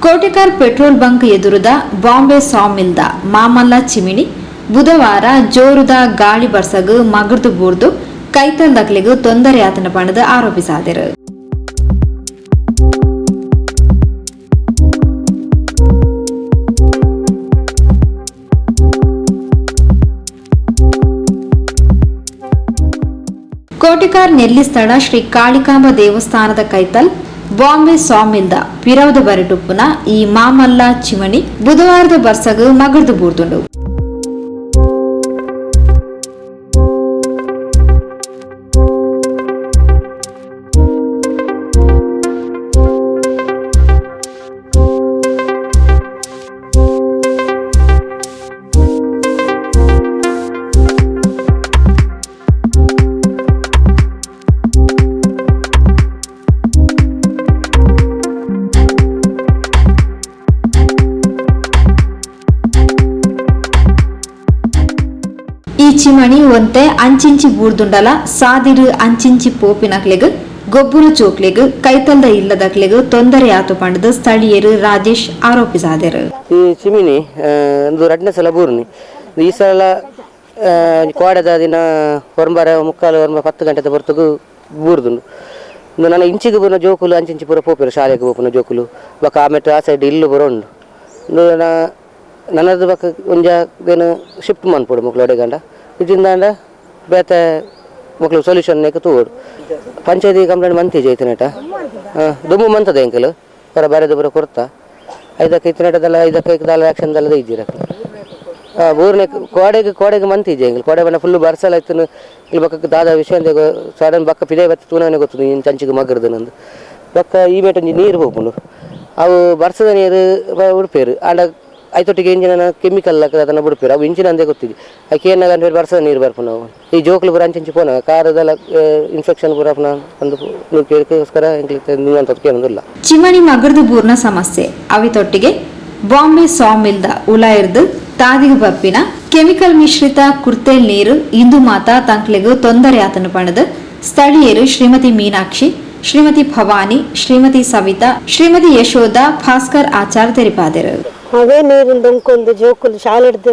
Kotekar petrol bunk ಎದುರುದ Bombay ಸಾಮಿಲ್ದ ಮಾಮಲ್ಲ ಚಿಮಿಣಿ ಬುಧವಾರ ಜೋರುದ ಗಾಳಿ ಬರ್ಸಗು ಮಗರ್ದು ಬೂರ್ದು ಕೈತಲ್ದಕ್ಲಿಗೂ ತೊಂದರೆ ಆತನ ಪಣದ ಆರೋಪಿಸಾದರು. ಕೋಟೆಕಾರ್ ನೆಲ್ಲಿ ಸ್ಥಳ ಶ್ರೀ ಕಾಳಿಕಾಂಬ ದೇವಸ್ಥಾನದ ಕೈತಲ್ ಬಾಂಬೆ ಸಾಮಿಲ್ದ ಪಿರವದ ಬರಟುಪ್ಪುನ ಈ ಮಾಮಲ್ಲ ಚಿಮಣಿ ಬುಧವಾರದ ಬರ್ಸಗು ಮಗರ್ದು ಬೂರ್ದುಂಡು. ಈ ಚಿಮಣಿ ಒಂತೆ ಅಂಚಿಂಚಿ ಬೂರ್ದುಂಡಲ ಸಾದಿರು ಅಂಚಿಂಚಿ ಪೋಪಿನಕ್ಲೆಗ್ ಗೊಬ್ಬರ ಚೋಕ್ಲೆಗ್ ಕೈತಲ್ದ ಇಲ್ಲದಕ್ಲೆಗ್ ತೊಂದರೆ ಆತು ಪಂಡದು ಸ್ಥಳೀಯರು ರಾಜೇಶ್ ಆರೋಪಿಸಾದರು. ಈ ಚಿಮಿನಿ ಒಂದು 2ನೇ ಸಲ ಬೂರ್ನಿ ಈ ಸಲ ಕೋಡದ ದಿನ ಹೊರಂಬಾರ 10 ಗಂಟೆ ಬರ್ತಗೂ ಬೂರ್ದುಂಡು ನನ್ನ ಇಂಚಿಗೆ ಬರೋ ಜೋಕುಲು ಅಂಚಿಂಚಿ ಪೂರ ಪೋಪಿರು ಶಾಲೆಗೆ ಹೋಪುನ ಜೋಕುಲು ಬಕ ಆಮೆಟ್ಟು ಆ ಸೈಡ್ ಇಲ್ಲು ಬರೋಂಡು ನನ್ನದು ಬಕ ಒಂಜ ದಿನ ಶಿಫ್ಟ್ ಮಾಡ್ಕೊಡು ಮಕ್ಕಳು ಅಡೆಗಂಡ ಇದರಿಂದ ಬೇತೆ ಮಕ್ಕಳು ಸೊಲ್ಯೂಷನ್ ತೂಡು ಪಂಚಾಯತಿ ಕಂಪ್ಲೇಂಟ್ ಮಂತಿಜೆ ಐತನೇಟ ದುಮ್ಮು ಮಂತದೆ ಎಂಕಲು ಹೊರ ಬೇರೆ ಬರೋ ಕೊಡ್ತಾ ಐದಕ್ಕೆ ಇತ್ತನೇಟದಲ್ಲ ಐದಕ್ಕೆ ಆ್ಯಕ್ಷನ್ದಲ್ಲದ ಇದ್ದೀರ ಊರ್ನೆ ಕೋಡೆಗೆ ಮಂತಿಜೆ ಎಂಕಲು ಕೋಡೆ ಬಣ್ಣ ಫುಲ್ಲು ಬರ್ಸಲ ಆಯ್ತು ಇಲ್ಲಿ ಬಕ್ಕ ದಾದ ವಿಷಯ ಸಡನ್ ಬಕ್ಕ ಪಿದೆ ಬತ್ತ ತೂನೇ ಗೊತ್ತು ಇನ್ನು ಚಂಚಿಗೆ ಮಗ್ರದು ನಂದು ಬಕ್ಕ ಈ ಮೇಟ ನೀರು ಹೋಗ್ಕೊಂಡು ಅವು ಬರ್ಸದ ನೀರು ಉಡುಪೇರು ಆಂಡ ಐತೊಟ್ಟಿಗೆ ಇಂಜಿನ ಕೆಮಿಕಲ್ ಅದನ್ನು ಬಿಡ್ಪೇರು ಅವು ಇಂಜಿನ್ ಅಂದೇ ಗೊತ್ತಿದೆ ಆಕೆ ಏನಾಗ ಬರ್ಸದ ನೀರು ಬರ್ಪು ನಾವು ಈ ಜೋಕ್ಲು ಬರ ಅಂಚಿ ಪೋನ ಕಾರದೆಲ್ಲ ಇನ್ಫೆಕ್ಷನ್ ಬರಪ್ನ ಒಂದು ಕೇಳಿಕೋಸ್ಕರ ಕೇಳೋದಿಲ್ಲ. ಚಿಮಣಿ ಮಗರ್ದು ಬೂರ್ನ ಸಮಸ್ಯೆ ಅವಿತೊಟ್ಟಿಗೆ ಬಾಂಬೆ ಸಾಮಿಲ್ದ ಉಲಾಯಿರ್ದು ತಾದಿಗೆ ಬರ್ಪಿನ ಕೆಮಿಕಲ್ ಮಿಶ್ರಿತ ಕುರ್ತೇಲ್ ನೀರು ಇಂದು ಮಾತ ತಂಕ್ಲೆಗೂ ತೊಂದರೆ ಆತನು ಪಣದು ಸ್ಥಳೀಯರು ಶ್ರೀಮತಿ ಮೀನಾಕ್ಷಿ, ಶ್ರೀಮತಿ ಭವಾನಿ, ಶ್ರೀಮತಿ ಸವಿತಾ, ಶ್ರೀಮತಿ ಯಶೋಧ, ಭಾಸ್ಕರ್ ಆಚಾರ್ ತೆರಿಪಾದರು. ಅವೇ ನೀರಿಂದ ಉಂಕೊಂದು ಜೋಕುಲು ಶಾಲೆಡ್ದು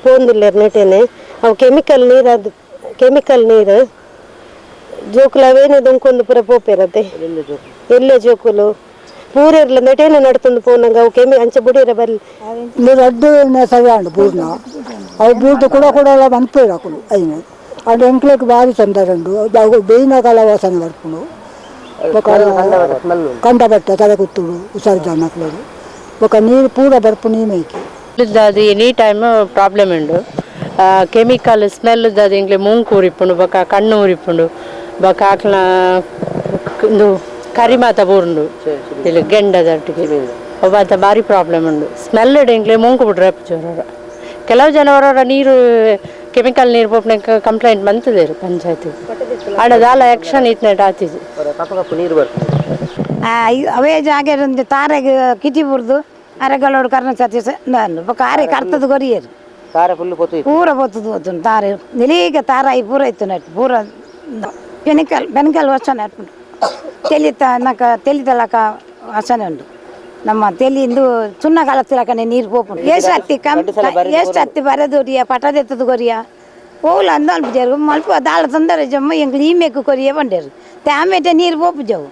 ಪೋಂದಿಲ್ಲ ನೆಟೇನೆ ಅವು ಕೆಮಿಕಲ್ ನೀರು ಜೋಕುಲು ಅವೇನೇ ಉಂಕೊಂದು ಪೂರ ಪೋಪಿರತ್ತೆ ಎಲ್ಲೇ ಜೋಕುಲು ಪೂರಿರ್ಲ ನೆಟೇನೆ ನಡ್ತಂದು ಪೋನಂಗ ಅವು ಅಂಚೆ ಬುಡಿರ ಬರ್ಲಿ ನೀರು ಅಡ್ಡು ಸರಿಯಾಡು ಪೂರ್ಣ ಅವು ಬೂರ್ದು ಕೂಡ ಮನ್ಪೇರಾಕುಲು ಐನೆ ಅದು ಎಂಕ್ಲೆಗ್ ಭಾರಿ ತೊಂದರೆ ಉಂಡು ಬೇಯಿನ ಕಾಲ ವಾಸನೆ ಬರ್ಕೊಂಡು ಕಂಡ ಬಟ್ಟೆ ತಲೆ ಕುತ್ತುಡು ವಿಸರ್ಜನೆ ಮಕ್ಕಳು ఒక నీరు పూర బర్పు నీమేకి అది ఎనీ టైమ్ ప్రాబ్లం ఉండు కెమికల్ స్మెల్ అది ఇంట్లో మూంగు ఊరిప్పుడు బొక కన్ను ఊరిప్పుడు బొక ఆకల ಕರಿಮಾತ ಬೂರುಂಡು ಇಲ್ಲಿ ಗೆಂಡದಟ್ಟಿಗೆ ಒಬ್ಬ ಭಾರಿ ಪ್ರಾಬ್ಲಮ್ ಉಂಡು ಸ್ಮೆಲ್ ಇಂಗ್ಲೇ ಮೂಂಕು ಬಿಡ್ರೆ ಜೋರ ಕೆಲವು ಜನವರ ನೀರು ಕೆಮಿಕಲ್ ನೀರು ಪೋಪ್ನ ಕಂಪ್ಲೇಂಟ್ ಬಂತದೇರು ಪಂಚಾಯತಿ ಆಡದಾಲ ಆಕ್ಷನ್ ಇತ್ನೆಟ್ ಆತಿದ್ದು ಅವೇ ಜಾಗ ತಾರೆಗೆ ಕಿಟಿ ಬುರ್ದು ಅರೆಗಳೋಡು ಕರ್ನ ಸತಿ ಕಾರೆ ಕರ್ತದ ಗೊರಿಯರು ಪೂರ ಬೊತ್ತದು ಹೋತು ತಾರೆ ನಿಲೀಗ ತಾರಾಯಿ ಪೂರ ಇತ್ತು ನೆಟ್ ಪೂರ ಬೆನಕಲ್ ವಚನ ನೆಟ್ಬಿಟ್ಟು ತೆಲಿತಲಕ ವಚನೆ ಉಂಟು ನಮ್ಮ ತೆಲಿಂದು ಸುಣ್ಣ ಕಲತ್ತಿಲಕನೆ ನೀರು ಪೋಪುಂಡು ಎಷ್ಟು ಹತ್ತಿ ಬರದೊರಿಯ ಪಟದೆತ್ತದು ಕೊರಿಯ ಓಲ ಅಂದ ಅಲ್ಪಜರು ಮಲ್ಪ ದಾಳ ತೊಂದರೆ ಜಮ್ಮ ಎಂಗ್ಳು ಈ ಮೇಕು ಕೊರಿಯ ಬಂಡೇರು ಆಮೇಲೆ ನೀರು ಪೋಪು ಜವು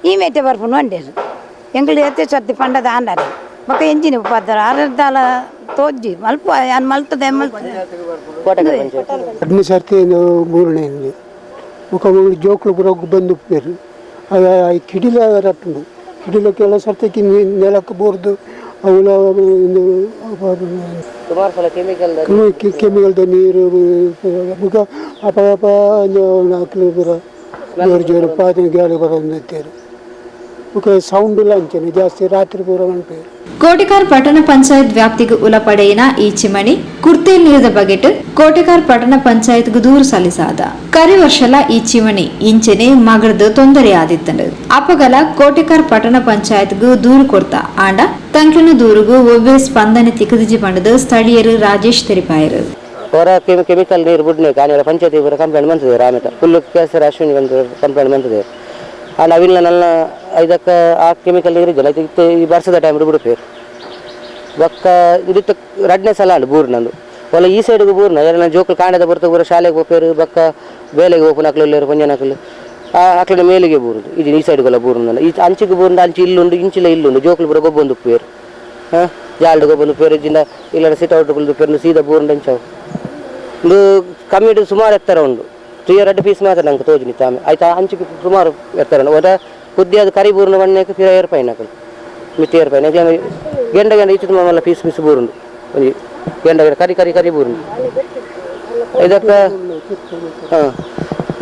ಈ ಮೇಟೆ ಬರ್ಪುಂಡು ಬಂಡೇರು ಎಂಗ್ಳು ಎತ್ತೆ ಸತ್ತಿ ಪಂಡದ ಆಂಡಾರೆ ಮಕ್ಕ ಎಂಜಿನ ಉಪಾದಾರ ಅರ್ಧಾಲ ತೋಜಿ ಮಲ್ಪ ಮಲ್ತದೆ ಅಡ್ನಿ ಸರ್ತಿ ಮೂರನೇ ಮುಖ ಜೋಕ್ಲು ಪುರ ಬಂದು ಪೇರು ಕಿಡಿಲ ರಟ್ಟುಂಡು ಕಿಡಿಲ ಕೆಲ ಸರ್ತಿಗೆ ನೆಲಕ್ಕೆ ಬೋರ್ದು ಅವಳ ಕೆಮಿಕಲ್ದ ನೀರು ಮುಖ ಅಪ ಅಪ ನಾಲ್ಕು ಪುರ ಜೋರು ಜೋರು ಪಾದ ಗಾಳಿ ಬರೋದು ಮುಖ ಸೌಂಡ್ ಇಲ್ಲ ಅಂಚನೆ ಜಾಸ್ತಿ ರಾತ್ರಿ ಪೂರ ಮನ್ಪೇರು. ಕೋಟೆಕಾರ್ ಪಟ್ಟಣ ಪಂಚಾಯತ್ ವ್ಯಾಪ್ತಿಗೆ ಉಲಪಡೆಯಿನ ಈ ಚಿಮಣಿ ಕುರ್ತೇಲ್ ನೀರದ ಬಗೆಟ್ ಕೋಟೆಕಾರ್ ಪಟ್ಟಣ ಪಂಚಾಯತ್ಗೆ ದೂರು ಸಲ್ಲಿಸಾದ ಕರಿ ವರ್ಷಲ ಈ ಚಿಮಣಿ ಇಂಚೆನೆ ಮಗಡ್ದು ತೊಂದರೆ ಆದಿತ್ತಂಡು ಅಪಗಲ ಕೋಟೆಕಾರ್ ಪಟ್ಟಣ ಪಂಚಾಯತ್ಗೂ ದೂರು ಕೊಡ್ತಾ ಆಂಡ ತಂಕ್ಲನ ದೂರುಗೂ ಒವ್ವೇ ಸ್ಪಂದನೆ ತಿಕ್ಕದಿಜಿ ಪಂಡದು ಸ್ಥಳೀಯರು ರಾಜೇಶ್ ತೆರಿಪಾಯರು. ಹೊರ ಕೆಮಿಕಲ್ ನೀರು ಬಿಡ್ನೆ ಕಾಣಿರ ಪಂಚಾಯತಿ ಕಂಪ್ಲೇಂಟ್ ಬಂತದೆ ರಾಮೇಟ ಫುಲ್ ಕೇಸರ ಅಶ್ವಿನಿ ಬಂದು ಕಂಪ್ಲೇಂಟ್ ಬಂತದೆ ಆ ನವಿಲ್ನ ನನ್ನ ಇದಕ್ಕೆ ಆ ಕೆಮಿಕಲ್ ನೀರು ಇದ್ದಲ್ಲ ಇದು ಈ ವರ್ಷದ ಟೈಮ್ ಬಿಡ್ಪೇರು ಬೊಕ್ಕ ಇದಿತ್ತು ರಡ್ನೇ ಸಲ ಅಂಡು ಬೂರು ನಂದು ಒಲ್ಲ ಈ ಸೈಡ್ಗೆ ಬೂರ್ನ ಎಲ್ಲ ಜೋಕುಲು ಕಾಂಡದ ಬರ್ತಾ ಬೂರ ಶಾಲೆಗೆ ಹೋಗ್ಪೇರು ಬೊಕ್ಕ ಬೇಲೆಗೆ ಓಪನ್ ಹಾಕ್ಲು ಪಂಜನಕಲು ಆ ಹಾಕ್ಲಿನ ಮೇಲಿಗೆ ಬೂರುದು ಇದು ಈ ಸೈಡ್ಗೆಲ್ಲ ಬೂರ್ನಲ್ಲ ಈ ಅಂಚಿಗೆ ಬೂರಿಂದ ಅಂಚಿ ಇಲ್ಲುಂಡು ಇಂಚಿಲ ಇಲ್ಲುಂಡು ಜೋಕುಲು ಬೂರ ಗೊಬ್ಬೊಂದು ಪೇರು ಹಾಂ ಜಾಲ್ಡು ಗೊಬ್ಬೊಂದು ಪೇರು ಇಜ್ಜಿಂದ ಇಲ್ಲ ಸಿಟ್ಔಟ್ಗಳು ಪೇರು ಸೀದಾ ಬೂರಿಂದ ಅಂಚವು ಒಂದು ಕಮ್ಮಿ ಸುಮಾರು ಎತ್ತರ ಉಂಡು 3 2 ಪೀಸ್ ಮಾತ್ರ ನಂಗೆ ತೋಜಿ ತಾಮೆ ಆಯ್ತಾ ಅಂಚಿಗೆ ಸುಮಾರು ಎತ್ತರ ಒಟ ಕುದ್ದಿ ಅದು ಕರಿ ಬೂರ್ನ ಬಣ್ಣಕ್ಕೆ ಫಿರ ಏರ್ಪಾಯಿನ ಹಾಕಲು ಮಿತ್ತಿ ಏರ್ಪಾಯಿನ ಗೆಂಡ ಇತ್ತು ಮಲ್ಲ ಪೀಸ್ ಬೂರುಂಡು ಒಂದು ಗೆಂಡ ಕರಿ ಬೂರುಂಡು ಇದಕ್ಕೆ ಹಾಂ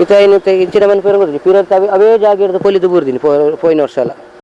ಈತ ಏನು ಇಂಚಿನ ಮನೆ ಪೇರು ಕೊಡ್ತೀನಿ ಪೀರ ಅವೇ ಜಾಗ ಹಿಡಿದು ಪೊಲಿದು ಬೂರ್ದಿನಿ ಪೋಯಿನ ವರ್ಷ ಅಲ್ಲ